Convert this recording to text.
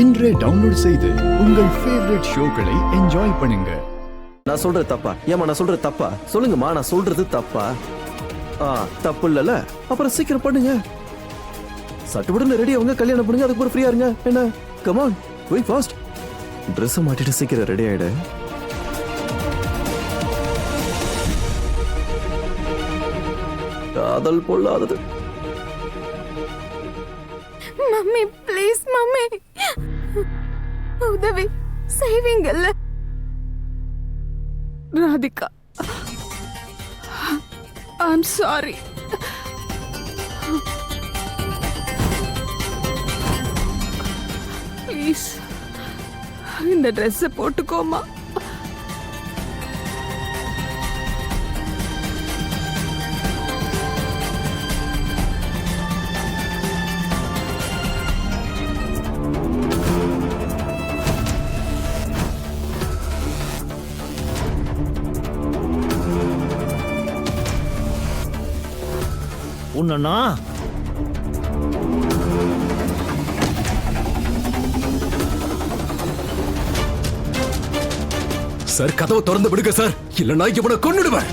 இன்றே டவுன்லோட் செய்து உங்கள் ஃபேவரட் ஷோக்களை என்ஜாய் பண்ணுங்க. நான் சொல்றது தப்பா? ஏமா நான் சொல்றது தப்பா? சொல்லுங்கம்மா, நான் சொல்றது தப்பா? தப்பு இல்லல. அப்புறம் சீக்கிரம் பண்ணுங்க. சட்டுப்பட்டு ரெடி ஆகுங்க, கல்யாணம் பண்ணுங்க, அதுக்கு ஃப்ரீயா இருங்க. என்ன? Come on, very fast. Dress மாட்டிட்டு சீக்கிரம் ரெடி ஆயிடு. காதல் பொல்லாதது. மம்மி ப்ளீஸ் மம்மி, உதவி செய்வீங்கல்ல? Radhika, I'm sorry. ப்ளீஸ் இந்த ட்ரெஸ்ஸை போட்டுக்கோமா. உன்னா சார், கதவை திறந்து விடுங்க சார், இல்லைன்னா இவனை கொன்னுடுவேன்.